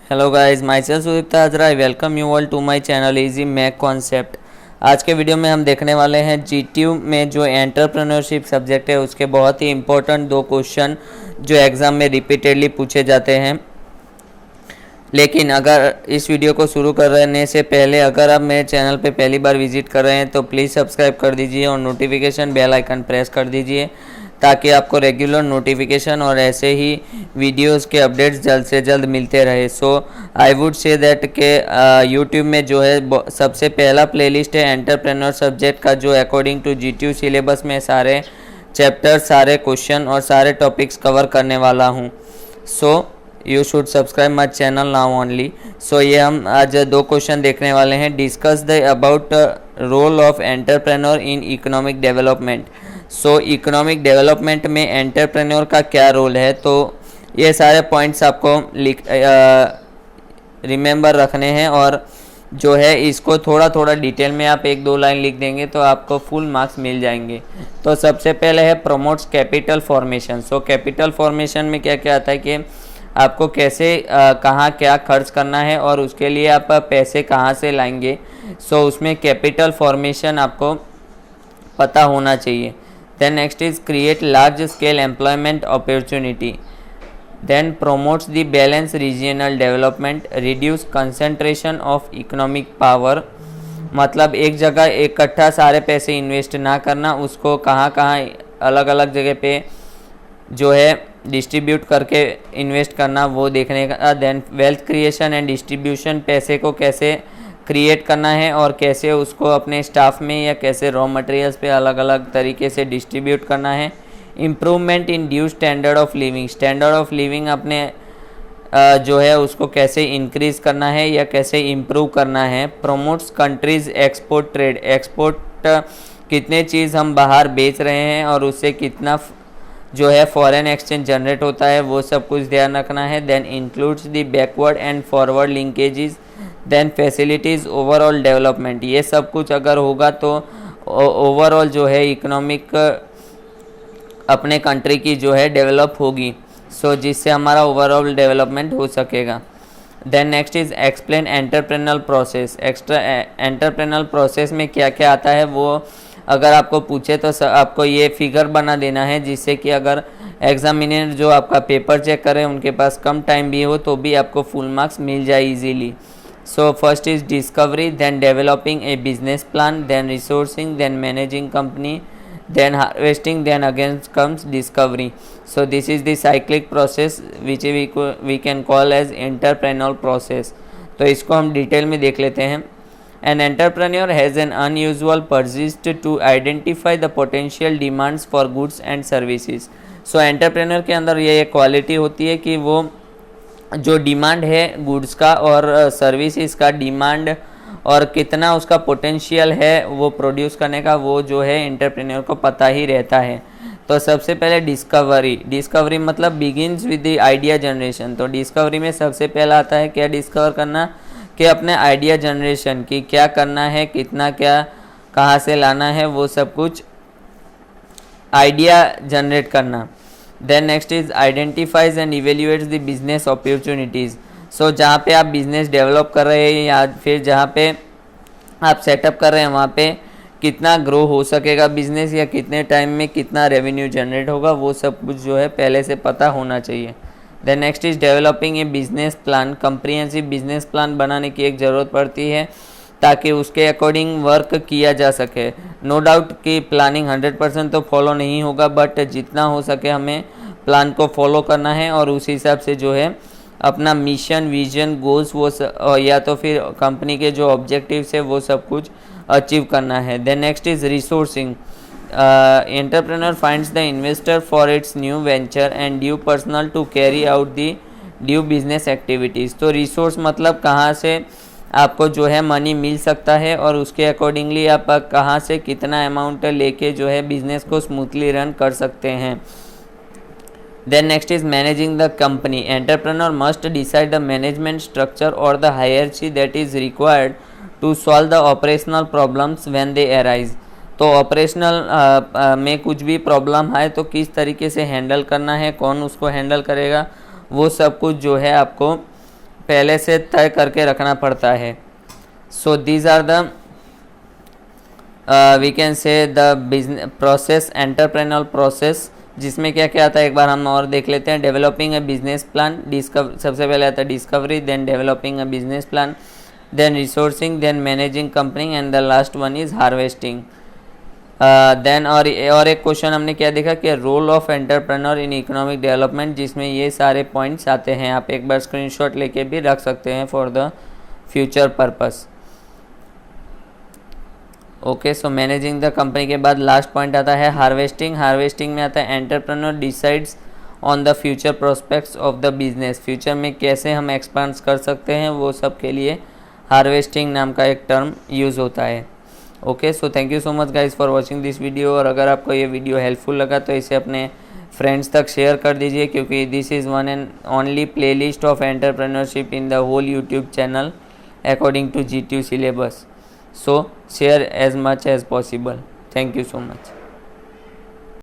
Hello guys, my self Sudipta Hazra. I welcome you all to my channel easy mac concept. आज के video में हम देखने वाले हैं जीटीयू में जो एंटरप्रेन्योरशिप सब्जेक्ट है उसके बहुत ही इंपॉर्टेंट 2 क्वेश्चन जो एग्ज़ाम में रिपीटेडली पूछे जाते हैं। लेकिन अगर इस वीडियो को शुरू करने से पहले अगर आप मेरे चैनल पे पहली बार विजिट कर रहे हैं तो प्लीज़ सब्सक्राइब कर दीजिए और नोटिफिकेशन बेल आइकन प्रेस कर दीजिए ताकि आपको रेगुलर नोटिफिकेशन और ऐसे ही वीडियोस के अपडेट्स जल्द से जल्द मिलते रहे। सो आई वुड से दैट के यूट्यूब में जो है सबसे पहला प्लेलिस्ट है एंटरप्रेन्योर सब्जेक्ट का, जो अकॉर्डिंग टू जीटीयू सिलेबस में सारे चैप्टर, सारे क्वेश्चन और सारे टॉपिक्स कवर करने वाला हूँ। So you should subscribe my channel now only. So ये हम आज 2 क्वेश्चन देखने वाले हैं। Discuss the about role of entrepreneur in economic development. So economic development में एंटरप्रेन्योर का क्या रोल है, तो ये सारे पॉइंट्स आपको रिमेंबर रखने हैं और जो है इसको थोड़ा थोड़ा डिटेल में आप 1-2 लाइन लिख देंगे तो आपको फुल मार्क्स मिल जाएंगे। तो सबसे पहले है promotes capital formation. So capital formation में क्या क्या आता है कि आपको कैसे कहाँ क्या खर्च करना है और उसके लिए आप पैसे कहाँ से लाएंगे। सो उसमें कैपिटल फॉर्मेशन आपको पता होना चाहिए। Then next is create large scale employment opportunity. Then promotes the balanced regional development, reduce concentration of economic power। मतलब एक जगह इकट्ठा सारे पैसे इन्वेस्ट ना करना, उसको कहाँ कहाँ अलग अलग जगह पे जो है डिस्ट्रीब्यूट करके इन्वेस्ट करना, वो देखने का। Then wealth creation and distribution, पैसे को कैसे क्रिएट करना है और कैसे उसको अपने स्टाफ में या कैसे रॉ मटेरियल्स पे अलग अलग तरीके से डिस्ट्रीब्यूट करना है। Improvement in due standard of living, standard of living अपने जो है उसको कैसे इंक्रीज़ करना है या कैसे इम्प्रूव करना है। Promotes countries export trade, export कितने चीज़ हम बाहर बेच रहे हैं और उससे कितना जो है फॉरेन एक्सचेंज जनरेट होता है, वो सब कुछ ध्यान रखना है। Then includes the backward and forward linkages. Then facilities overall development, ये सब कुछ अगर होगा तो ओवरऑल जो है इकोनॉमिक अपने कंट्री की जो है डेवलप होगी। सो जिससे हमारा ओवरऑल डेवलपमेंट हो सकेगा। Then next is explain entrepreneurial process. Entrepreneurial process में क्या क्या आता है वो अगर आपको पूछे तो आपको ये फिगर बना देना है, जिससे कि अगर एग्जामिनर जो आपका पेपर चेक करे उनके पास कम टाइम भी हो तो भी आपको फुल मार्क्स मिल जाए easily. So first is discovery, then developing a business plan, then resourcing, then managing company, then harvesting, then again comes discovery. So this is the cyclic process which we can call as entrepreneurial process. तो इसको हम detail में देख लेते हैं। An entrepreneur has an unusual persist to identify the potential demands for goods and services. So entrepreneur के अंदर ये क्वालिटी होती है कि वो जो डिमांड है गुड्स का और सर्विसेज का डिमांड और कितना उसका पोटेंशियल है वो प्रोड्यूस करने का, वो जो है एंटरप्रेन्योर को पता ही रहता है। तो सबसे पहले डिस्कवरी मतलब begins with the idea generation. तो डिस्कवरी में सबसे पहला आता है क्या डिस्कवर करना, कि अपने आइडिया जनरेशन की क्या करना है, कितना क्या कहाँ से लाना है, वो सब कुछ आइडिया जनरेट करना। Then next is identifies and evaluates the business opportunities. So जहाँ पे आप बिज़नेस डेवलप कर रहे हैं या फिर जहाँ पे आप सेटअप कर रहे हैं वहाँ पे कितना ग्रो हो सकेगा बिज़नेस या कितने टाइम में कितना रेवेन्यू जनरेट होगा, वो सब कुछ जो है पहले से पता होना चाहिए। Then next is developing a business plan. Comprehensive business plan बनाने की एक ज़रूरत पड़ती है ताकि उसके अकॉर्डिंग वर्क किया जा सके। नो डाउट कि प्लानिंग 100% तो फॉलो नहीं होगा, बट जितना हो सके हमें प्लान को फॉलो करना है और उस हिसाब से जो है अपना मिशन, विजन, गोल्स वो या तो फिर कंपनी के जो ऑब्जेक्टिव्स है वो सब कुछ अचीव करना है। Then next is resourcing. Entrepreneur finds the investor for its new venture and due personal to carry out the due business activities. तो रिसोर्स मतलब कहाँ से आपको जो है मनी मिल सकता है और उसके अकॉर्डिंगली आप कहाँ से कितना अमाउंट लेके जो है बिजनेस को स्मूथली रन कर सकते हैं। Then next is managing the company. Entrepreneur must decide the management structure or the hierarchy that is required to solve the operational problems when they arise. तो ऑपरेशनल में कुछ भी प्रॉब्लम आए तो किस तरीके से हैंडल करना है, कौन उसको हैंडल करेगा, वो सब कुछ जो है आपको पहले से तय करके रखना पड़ता है। So these are the we can say the business process, entrepreneur process, जिसमें क्या क्या आता है एक बार हम और देख लेते हैं। डेवलपिंग अ बिजनेस प्लान, सबसे पहले आता है discovery, then developing a business plan, then resourcing, then managing company and the last one is harvesting. Then और एक क्वेश्चन हमने क्या देखा कि role of entrepreneur in economic development, जिसमें ये सारे पॉइंट्स आते हैं। आप एक बार स्क्रीनशॉट लेके भी रख सकते हैं for the future purpose. Okay, so managing the company के बाद लास्ट पॉइंट आता है हार्वेस्टिंग। हार्वेस्टिंग में आता है entrepreneur decides on the future prospects of the business, future में कैसे हम एक्सपांड कर सकते हैं वो सब के लिए हार्वेस्टिंग नाम का एक टर्म यूज़ होता है। Okay, so thank you so much guys for watching this video. और अगर आपको ये वीडियो हेल्पफुल लगा तो इसे अपने फ्रेंड्स तक शेयर कर दीजिए, क्योंकि this is one and only playlist of entrepreneurship in the whole YouTube channel according to GTU syllabus. So share as much as possible. Thank you so much.